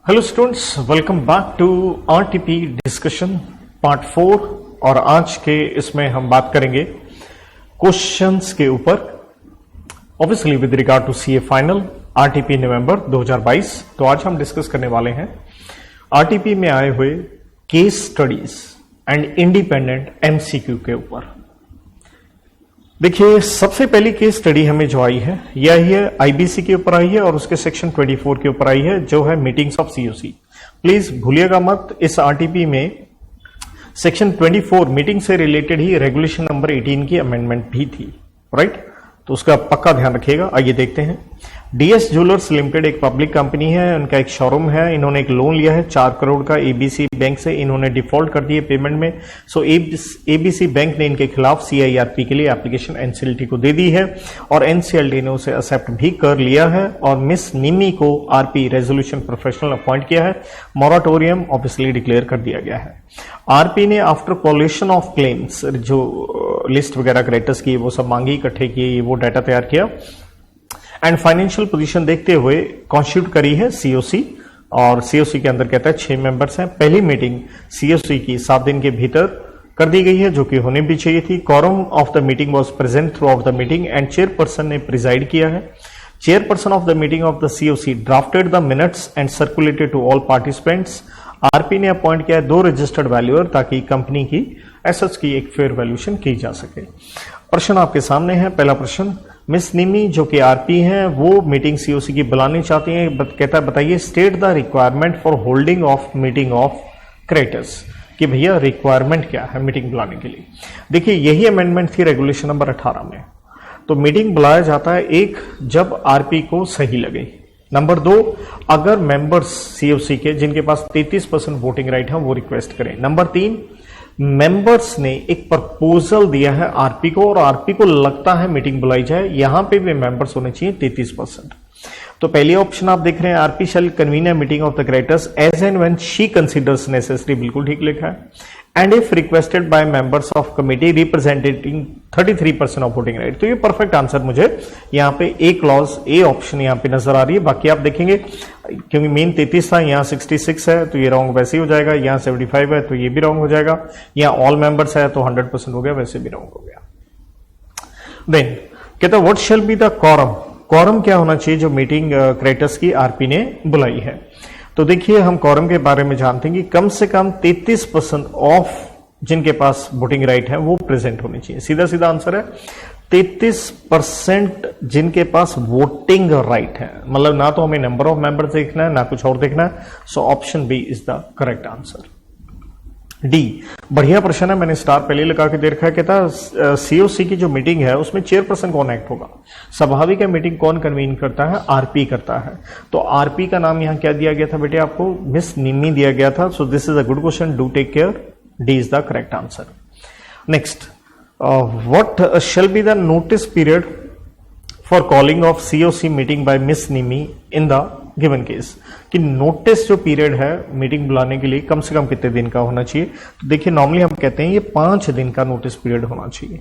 Hello students, welcome back to RTP discussion part 4। और आज के इसमें हम बात करेंगे क्वेश्चंस के ऊपर, obviously with regard to CA final RTP November 2022। तो आज हम डिस्कस करने वाले हैं आरटीपी में आए हुए case studies and independent MCQ के ऊपर। देखिए, सबसे पहली केस स्टडी हमें जो आई है यह है आईबीसी के ऊपर आई है और उसके सेक्शन 24 के ऊपर आई है, जो है मीटिंग्स ऑफ सीओसी। प्लीज भूलिएगा मत, इस आरटीपी में सेक्शन 24 मीटिंग से रिलेटेड ही रेगुलेशन नंबर 18 की अमेंडमेंट भी थी, राइट? तो उसका पक्का ध्यान रखिएगा। आइए देखते हैं। डीएस ज्वेलर्स लिमिटेड एक पब्लिक कंपनी है, उनका एक शोरूम है। इन्होंने एक लोन लिया है 4 करोड़ का एबीसी बैंक से। इन्होंने डिफॉल्ट कर दिए पेमेंट में। सो एबीसी बैंक ने इनके खिलाफ सीआईआरपी के लिए एप्लीकेशन एनसीएलटी को दे दी है और एनसीएलटी ने उसे एक्सेप्ट भी कर लिया है और मिस निमी को आरपी रेजोल्यूशन प्रोफेशनल अपॉइंट किया है। मॉरेटोरियम ऑब्वियसली डिक्लेयर कर दिया गया है। आरपी ने आफ्टर कोलेशन ऑफ क्लेम्स, जो लिस्ट वगैरह क्रेडिटर्स की वो सब मांगी, इकट्ठे किए, वो डाटा तैयार किया एंड फाइनेंशियल पोजीशन देखते हुए कॉन्स्टिट्यूट करी है सीओसी। और सीओसी के अंदर कहता है 6 मेंबर्स हैं। पहली मीटिंग सीओसी की 7 दिन के भीतर कर दी गई है, जो कि होनी भी चाहिए थी। quorum of the meeting was present throughout the meeting and chairperson ने प्रिजाइड किया है। Chairperson of the meeting of the COC drafted the minutes and circulated to all participants. RP ने अपॉइंट किया है 2 रजिस्टर्ड वैल्यूअर, ताकि company की assets की एक फेयर वैल्यूएशन की जा सके। प्रश्न आपके सामने है। पहला प्रश्न, मिस निमी जो कि आरपी हैं वो मीटिंग सीओसी की बुलानी चाहती हैं। कहता है बताइए state the requirement for holding of meeting of creditors, कि भैया रिक्वायरमेंट क्या है मीटिंग बुलाने के लिए। देखिए, यही अमेंडमेंट थी रेगुलेशन नंबर 18 में। तो मीटिंग बुलाया जाता है एक, जब आरपी को सही लगे। नंबर 2, अगर मेंबर्स सीओसी के जिनके पास 33% वोटिंग राइट है वो रिक्वेस्ट करें। नंबर 3, मेंबर्स ने एक प्रपोजल दिया है आरपी को और आरपी को लगता है मीटिंग बुलाई जाए, यहां पे भी मेंबर्स होने चाहिए 33%। तो पहली ऑप्शन आप देख रहे हैं, RP shall convene a meeting of the creditors as and when she considers necessary, बिल्कुल ठीक लिखा है। And if requested by members of committee representing 33% of voting right. तो ये परफेक्ट आंसर मुझे यहाँ पे ए क्लॉज, ए ऑप्शन यहाँ पे नजर आ रही है। बाकी आप देखेंगे, क्योंकि मेन 33 था, यहाँ 66 है तो ये रॉन्ग वैसे ही हो जाएगा। यहाँ 75 है तो ये भी रॉन्ग हो जाएगा। यहाँ ऑल मेंबर्स है तो 100% हो गया, वैसे भी रॉन्ग हो गया। देन कहता what shall be the quorum। quorum क्या होना चाहिए जो मीटिंग क्रेडिटर्स की आरपी ने बुलाई है। तो देखिए, हम quorum के बारे में जानते हैं कि कम से कम 33% ऑफ जिनके पास वोटिंग राइट है वो प्रेजेंट होनी चाहिए। सीधा सीधा आंसर है 33% जिनके पास वोटिंग राइट है। मतलब ना तो हमें नंबर ऑफ मेंबर्स देखना है ना कुछ और देखना है। So option B is the correct answer. D, बढ़िया प्रश्न है, मैंने स्टार पहले लगा के दे रखा है। कहता सीओसी की जो मीटिंग है उसमें चेयरपर्सन कौन एक्ट होगा। स्वाभाविक है, मीटिंग कौन कन्वीन करता है, आरपी करता है। तो आरपी का नाम यहां क्या दिया गया था बेटे, आपको मिस निमी दिया गया था। So this is a good question, do take care, D is the correct answer. Next, what shall be the notice period for calling of COC meeting by miss Nimi in the given case, कि notice जो period है meeting बुलाने के लिए कम से कम कितने दिन का होना चाहिए। तो देखिए, नॉर्मली हम कहते हैं ये 5 दिन का नोटिस पीरियड होना चाहिए।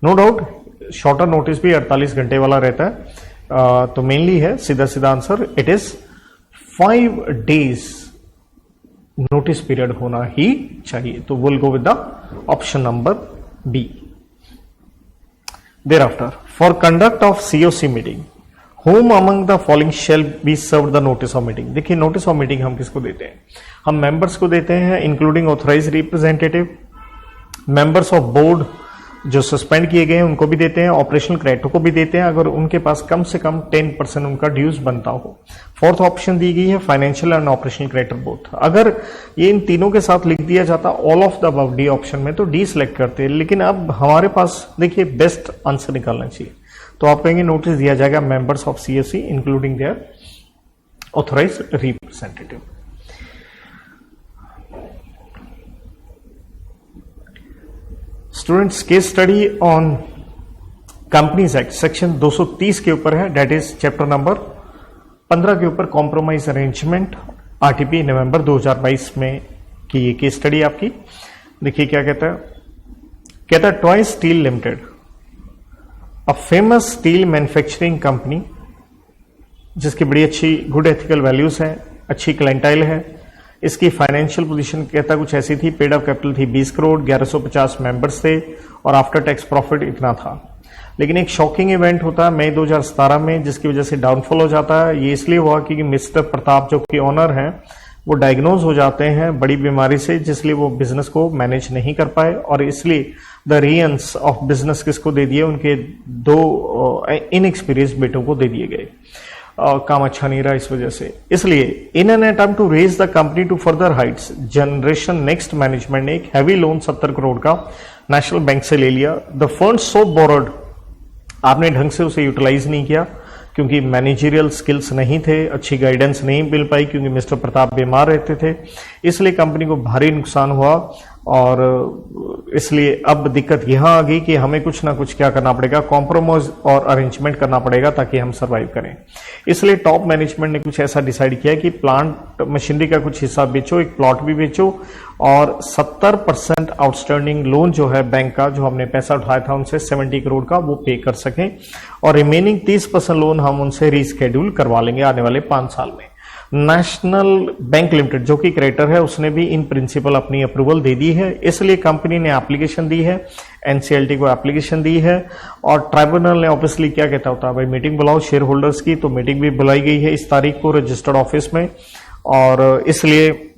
नो डाउट शॉर्टर नोटिस भी 48 घंटे वाला रहता है। तो मेनली है सीधा सीधा answer, it is 5 days notice period होना ही चाहिए। तो will go with the option number B. thereafter for conduct of COC meeting whom among the following shall be served the notice of meeting। देखिए, notice of meeting हम किसको देते हैं, हम मेंबर्स को देते हैं, including authorise representative, members of board जो सस्पेंड किए गए हैं उनको भी देते हैं, ऑपरेशनल क्रेडिटर को भी देते हैं अगर उनके पास कम से कम 10% उनका ड्यूज बनता हो। फोर्थ ऑप्शन दी गई है financial and operational creditor both. अगर ये इन तीनों के साथ लिख दिया जाता all of the above D option में तो डी सिलेक्ट करते हैं, लेकिन अब हमारे पास देखिए बेस्ट आंसर निकालना चाहिए। तो आप कहेंगे नोटिस दिया जाएगा members of CSC including their authorise representative. Students, case study on companies act section 230 के ऊपर है, डेट इज चैप्टर नंबर 15 के ऊपर कॉम्प्रोमाइज अरेंजमेंट, आरटीपी नवंबर 2022 में की ये केस स्टडी आपकी। देखिए क्या कहता है, कहता है toy steel limited, a famous steel manufacturing company जिसकी बड़ी अच्छी गुड एथिकल वैल्यूज हैं, अच्छी क्लाइंटाइल है। इसकी फाइनेंशियल पोजीशन कहता कुछ ऐसी थी, पेड अप कैपिटल थी 20 करोड़, 1150 मेंबर्स थे और आफ्टर टैक्स प्रॉफिट इतना था। लेकिन एक शॉकिंग इवेंट होता है मई 2017 में जिसकी वजह से डाउनफॉल हो जाता है। ये इसलिए हुआ क्योंकि मिस्टर प्रताप जो कि ओनर हैं वो डायग्नोज हो जाते हैं बड़ी बीमारी से, जिसलिए वो बिजनेस को मैनेज नहीं कर पाए और इसलिए द रियंस ऑफ बिजनेस किसको दे दिए, उनके दो इनएक्सपीरियंस बेटों को दे दिए गए। काम अच्छा नहीं रहा इस वजह से। इसलिए in an attempt to raise the company to further heights, generation next management ने एक हैवी लोन 70 करोड़ का नेशनल बैंक से ले लिया। द फंड सो बोरोड, आपने ढंग से उसे यूटिलाइज नहीं किया क्योंकि मैनेजरियल स्किल्स नहीं थे, अच्छी गाइडेंस नहीं मिल पाई क्योंकि मिस्टर प्रताप बीमार रहते थे, इसलिए कंपनी को भारी नुकसान हुआ। और इसलिए अब दिक्कत यहां आ गई कि हमें कुछ ना कुछ क्या करना पड़ेगा, कॉम्प्रोमाइज और अरेंजमेंट करना पड़ेगा ताकि हम सरवाइव करें। इसलिए टॉप मैनेजमेंट ने कुछ ऐसा डिसाइड किया कि प्लांट मशीनरी का कुछ हिस्सा बेचो, एक प्लॉट भी बेचो और 70% आउटस्टैंडिंग लोन जो है बैंक का, जो हमने पैसा उठाया था उनसे 70 करोड़ का, वो पे कर सकें और रिमेनिंग 30% लोन हम उनसे रीस्केड्यूल करवा लेंगे आने वाले 5 साल में। नेशनल बैंक लिमिटेड जो कि क्रेडिटर है उसने भी इन प्रिंसिपल अपनी अप्रूवल दे दी है, इसलिए कंपनी ने एप्लीकेशन दी है, एनसीएलटी को एप्लीकेशन दी है और ट्राइब्यूनल ने ऑब्वियसली क्या कहता होता है भाई मीटिंग बुलाओ शेयर होल्डर्स की, तो मीटिंग भी बुलाई गई है इस तारीख को रजिस्टर्ड ऑफिस में और इसलिए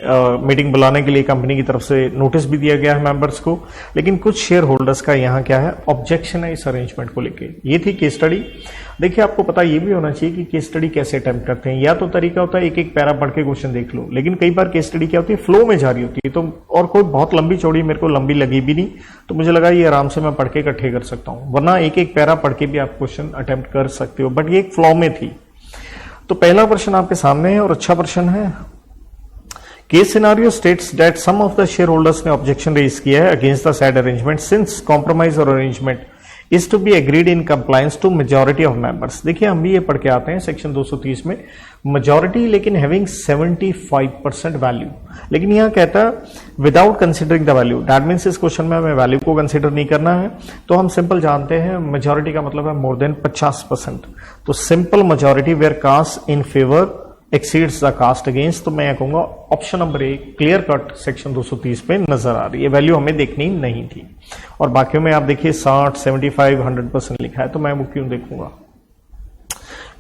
मीटिंग बुलाने के लिए कंपनी की तरफ से नोटिस भी दिया गया है मेंबर्स को। लेकिन कुछ शेयर होल्डर्स का यहाँ क्या है, ऑब्जेक्शन है इस अरेंजमेंट को लेके। ये थी केस स्टडी। देखिए आपको पता ये भी होना चाहिए कि केस स्टडी कैसे अटेम्प्ट करते हैं। या तो तरीका होता है एक एक पैरा पढ़ के क्वेश्चन देख लो, लेकिन कई बार केस स्टडी क्या होती है फ्लो में जारी होती है, तो और कोई बहुत लंबी चौड़ी मेरे को लंबी लगी भी नहीं, तो मुझे लगा ये आराम से मैं पढ़ के इकट्ठे कर सकता हूं, वरना एक एक पैरा पढ़ के भी आप क्वेश्चन अटेम्प्ट कर सकते हो, बट ये एक फ्लो में थी। तो पहला प्रश्न आपके सामने है और अच्छा प्रश्न है। Case scenario states that some of the shareholders ने objection raise किया है against the said arrangement since compromise or arrangement is to be agreed in compliance to majority of members। देखिए हम भी ये पढ़ के आते हैं सेक्शन 230 में majority लेकिन having 75% वैल्यू, लेकिन यहाँ कहता है without considering the value। that means इस क्वेश्चन में हमें वैल्यू को कंसिडर नहीं करना है, तो हम सिंपल जानते हैं majority का मतलब है more than 50%। तो simple majority where cast in favor exceeds the cast against, तो मैं कहूंगा option number 1 clear cut section 230 पे नजर आ रही है। वैल्यू हमें देखनी नहीं थी और बाकियों में आप देखिए 60, 75, 100% लिखा है, तो मैं वो क्यों देखूंगा।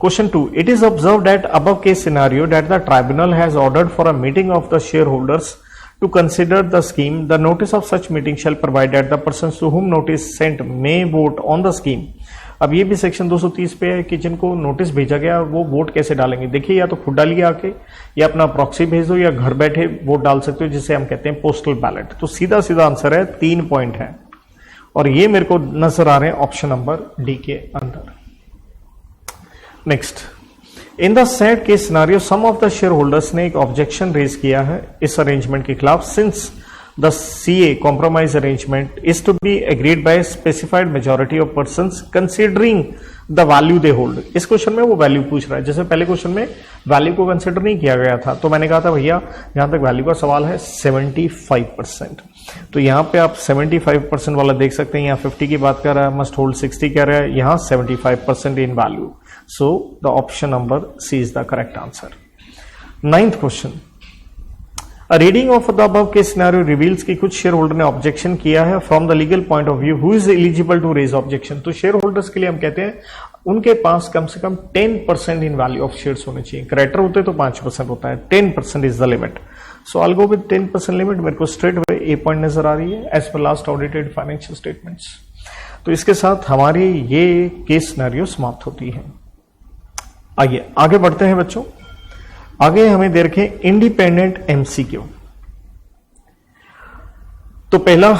Question 2, it is observe that above case scenario that the tribunal has ordered for a meeting of the share holders to consider the scheme, the notice of such meeting shall provide that the persons to whom notice sent may vote on the scheme। अब ये भी section 230 पे है कि जिनको notice भेजा गया वो वोट कैसे डालेंगे। देखिए या तो खुद डालिए आके, या अपना प्रॉक्सी भेज दो, या घर बैठे वोट डाल सकते हो जिसे हम कहते हैं पोस्टल बैलेट। तो सीधा सीधा आंसर है, 3 पॉइंट है और ये मेरे को नजर आ रहे हैं ऑप्शन नंबर डी के अंदर। Next, in the said case scenario some of the shareholders ने एक ऑब्जेक्शन रेज किया है इस अरेंजमेंट के खिलाफ, since the CA compromise arrangement is to be agreed by specified majority of persons considering the value they hold. इस question में वो वैल्यू पूछ रहा है, जैसे पहले क्वेश्चन में वैल्यू को कंसीडर नहीं किया गया था, तो मैंने कहा था भैया जहां तक वैल्यू का सवाल है 75%, तो यहां पे आप 75% वाला देख सकते हैं। यहाँ 50 की बात कर रहा है, मस्ट होल्ड 60 कह रहा है, यहाँ 75% इन value. So the option number C is the correct answer। Ninth question, a reading of the above case scenario reveals कि कुछ शेयर होल्डर ने ऑब्जेक्शन किया है from the legal point of view, who is eligible to raise objection. तो shareholders के लिए हम कहते हैं उनके पास कम से कम 10% इन वैल्यू ऑफ शेयर्स होने चाहिए। क्रेडिटर होते तो 5% होता है, 10% is the limit. So I will go with 10% limit. मेरे को स्ट्रेट वे ए पॉइंट नजर आ रही है as per last audited financial statements. तो इसके साथ हमारी ये केस सिनेरियो समाप्त होती है। आइए आगे बढ़ते हैं बच्चों। आगे हमें दे रखे इंडिपेंडेंट एमसीक्यू। तो पहला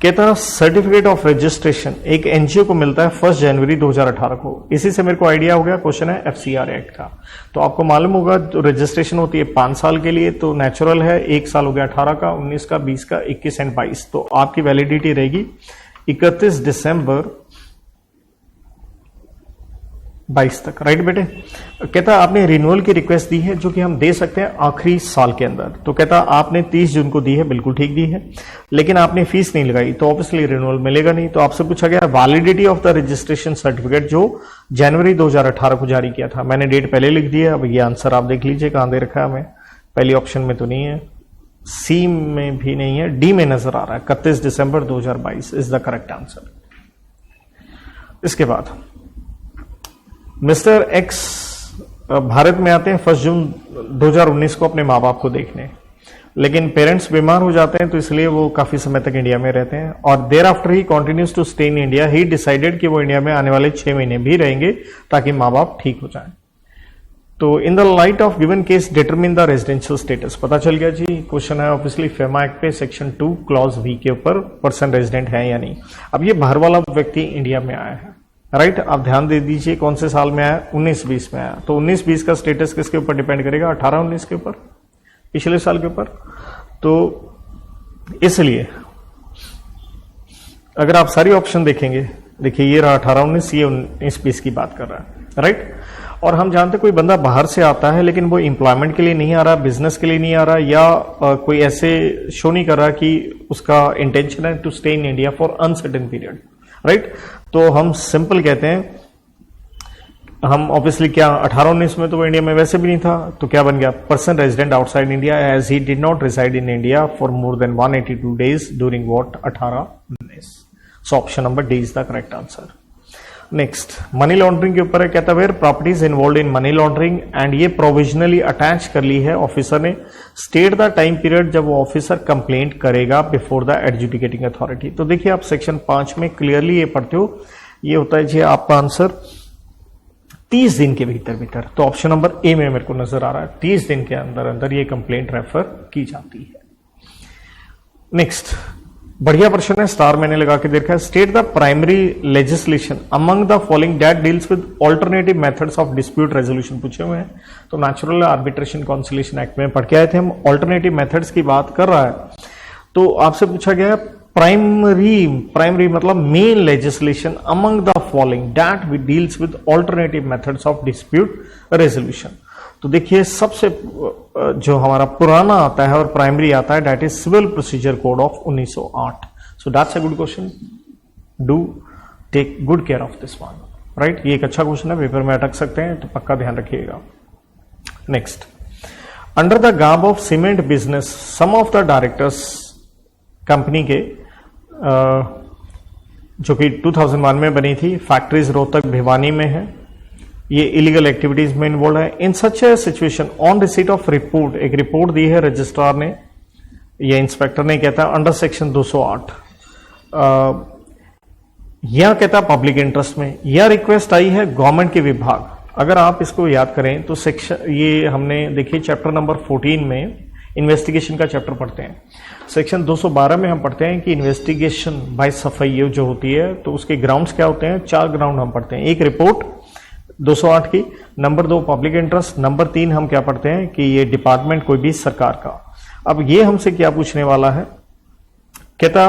कहता सर्टिफिकेट ऑफ रजिस्ट्रेशन एक एनजीओ को मिलता है 1 जनवरी 2018 को। इसी से मेरे को आइडिया हो गया, क्वेश्चन है एफसीआर एक्ट का। तो आपको मालूम होगा जो रजिस्ट्रेशन होती है 5 साल के लिए, तो नेचुरल है 1 साल हो गया 18 का, 19 का, 20 का, 21 एंड 22। तो आपकी वैलिडिटी रहेगी 31 दिसंबर 22 तक, राइट बेटे। कहता आपने रिन्यूअल की रिक्वेस्ट दी है जो कि हम दे सकते हैं आखिरी साल के अंदर, तो कहता आपने 30 जून को दी है, बिल्कुल ठीक दी है, लेकिन आपने फीस नहीं लगाई तो ऑब्वियसली रिन्यूअल मिलेगा नहीं। तो आपसे पूछा गया validity of the registration certificate जो जनवरी 2018 को जारी किया था। मैंने डेट पहले लिख दी है, अब ये आंसर आप देख लीजिए कहां दे रखा है हमें। पहली ऑप्शन में तो नहीं है, सी में भी नहीं है, डी में नजर आ रहा है 31 दिसंबर 2022 इज द करेक्ट आंसर। इसके बाद मिस्टर एक्स भारत में आते हैं 1 जून 2019 को अपने माँ बाप को देखने, लेकिन पेरेंट्स बीमार हो जाते हैं तो इसलिए वो काफी समय तक इंडिया में रहते हैं और thereafter he continues to stay in India. He decided कि वो इंडिया में आने वाले 6 महीने भी रहेंगे ताकि माँ बाप ठीक हो जाएं। तो in the light of given case determine the residential status. पता चल गया जी, क्वेश्चन है ऑब्वियसली फेमा एक्ट पे सेक्शन 2 क्लॉज वी के ऊपर पर्सन रेजिडेंट है या नहीं। अब ये बाहर वाला व्यक्ति इंडिया में आया है, राइट आप ध्यान दे दीजिए कौन से साल में आया, 19-20 में आया। तो 19-20 का स्टेटस किसके ऊपर डिपेंड करेगा, 18-19 के ऊपर, पिछले साल के ऊपर। तो इसलिए अगर आप सारी ऑप्शन देखेंगे, देखिए ये रहा 18-19, ये 19-20 की बात कर रहा है, राइट। और हम जानते कोई बंदा बाहर से आता है लेकिन वो एम्प्लॉयमेंट के लिए नहीं आ रहा, बिजनेस के लिए नहीं आ रहा, या कोई ऐसे शो नहीं कर रहा कि उसका इंटेंशन है to stay in India for uncertain period, right. तो हम सिंपल कहते हैं, हम ऑब्वियसली क्या 18-19 में तो वो इंडिया में वैसे भी नहीं था, तो क्या बन गया, person resident outside India as he did not reside in India for more than 182 days during what 18-19। So option number D is the correct answer. Next money laundering के ऊपर है, कहता where properties involve in money laundering and ये provisionally attach कर ली है officer ने। State the time period जब वो ऑफिसर कंप्लेंट करेगा बिफोर द एडजुडिकेटिंग अथॉरिटी। तो देखिए आप सेक्शन 5 में क्लियरली ये पढ़ते हो, ये होता है जी आपका आंसर 30 दिन के भीतर। तो ऑप्शन नंबर ए में मेरे को नजर आ रहा है 30 दिन के अंदर अंदर ये कंप्लेंट रेफर की जाती है। नेक्स्ट बढ़िया प्रश्न है, स्टार मैंने लगा के देखा है। State the primary legislation among the following that deals with alternative methods of dispute resolution पूछे हुए हैं। तो नेचुरल आर्बिट्रेशन कॉन्सिलेशन एक्ट में पढ़ के आए थे हम, ऑल्टरनेटिव मेथड्स की बात कर रहा है। तो आपसे पूछा गया प्राइमरी मतलब main legislation among the following that we deals with alternative methods of dispute resolution. तो देखिए सबसे जो हमारा पुराना आता है और प्राइमरी आता है that is civil procedure code of 1908। So that's a good question, do take good care of this one, right. ये एक अच्छा क्वेश्चन है, पेपर में अटक सकते हैं तो पक्का ध्यान रखिएगा। Next under the garb of cement business some of the directors company के जो कि 2001 में बनी थी, फैक्ट्रीज रोहतक भिवानी में है, ये इलीगल एक्टिविटीज में इन्वॉल्व है। In such a situation on receipt of report, एक रिपोर्ट दी है रजिस्ट्रार ने या इंस्पेक्टर ने, कहता है अंडर सेक्शन 208 यह कहता है पब्लिक इंटरेस्ट में, यह रिक्वेस्ट आई है गवर्नमेंट के विभाग। अगर आप इसको याद करें तो सेक्शन ये हमने देखिए चैप्टर नंबर 14 में इन्वेस्टिगेशन का चैप्टर पढ़ते हैं, सेक्शन 212 में हम पढ़ते हैं कि इन्वेस्टिगेशन बाय सफाई जो होती है तो उसके ग्राउंड्स क्या होते हैं, 4 ग्राउंड हम पढ़ते हैं। एक रिपोर्ट 208 की, नंबर 2 पब्लिक इंटरेस्ट, नंबर 3 हम क्या पढ़ते हैं कि ये डिपार्टमेंट कोई भी सरकार का। अब ये हमसे क्या पूछने वाला है, कहता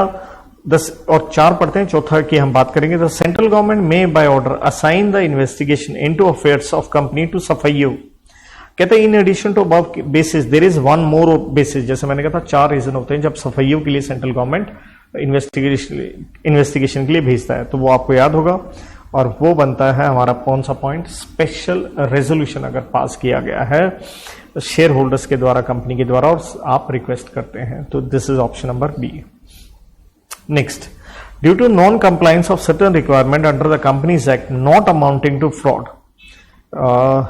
10 और 4 पढ़ते हैं, चौथा की हम बात करेंगे। The central government may by order assign the investigation into affairs of company to सफाईओ। कहते हैं in addition to above basis there is one more basis. जैसे मैंने कहा था 4 रीजन होते हैं जब सफाईओ के लिए सेंट्रल गवर्नमेंट इन्वेस्टिगेशन के लिए भेजता है, तो वो आपको याद होगा और वो बनता है हमारा कौन सा पॉइंट, स्पेशल रेजोल्यूशन अगर पास किया गया है शेयर होल्डर्स के द्वारा, कंपनी के द्वारा, और आप रिक्वेस्ट करते हैं, तो this is option number B. Next due to non compliance of certain requirement under the companies act not amounting to fraud,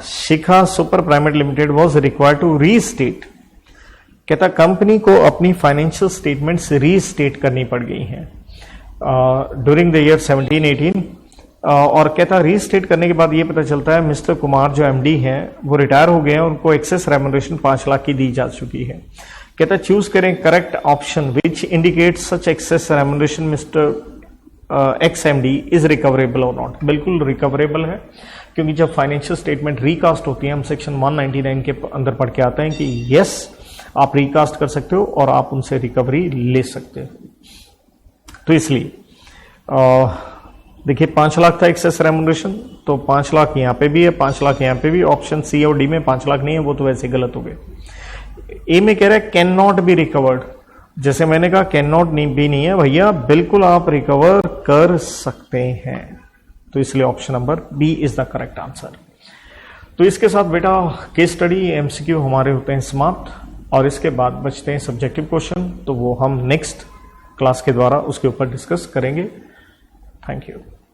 Shikha super private limited was required to restate. कहता कंपनी को अपनी फाइनेंशियल स्टेटमेंट्स रीस्टेट करनी पड़ गई हैं during the year 17-18, और कहता restate करने के बाद ये पता चलता है मिस्टर कुमार जो एमडी हैं वो रिटायर हो गए हैं, उनको एक्सेस रेम्यूनरेशन 5 लाख की दी जा चुकी है। कहता चूज करें correct option which indicate such excess remuneration mister X MD is recoverable और नॉट। बिल्कुल रिकवरेबल है, क्योंकि जब फाइनेंशियल स्टेटमेंट रिकास्ट होती है हम सेक्शन 199 के अंदर पढ़ के आते हैं कि यस आप रिकास्ट कर सकते हो और आप उनसे रिकवरी ले सकते हो। तो इसलिए देखिए 5 लाख था एक्सेस रेमुनरेशन, तो 5 लाख यहाँ पे भी है, 5 लाख यहाँ पे भी। ऑप्शन सी और डी में 5 लाख नहीं है, वो तो वैसे गलत हो गए। ए में कह रहा है कैन नॉट बी रिकवर्ड, जैसे मैंने कहा कैन नॉट भी नहीं है भैया, बिल्कुल आप रिकवर कर सकते हैं, तो इसलिए option number B is the correct answer. तो इसके साथ बेटा केस स्टडी एमसीक्यू हमारे होते हैं समाप्त, और इसके बाद बचते हैं सब्जेक्टिव क्वेश्चन, तो वो हम नेक्स्ट क्लास के द्वारा उसके ऊपर डिस्कस करेंगे। Thank you.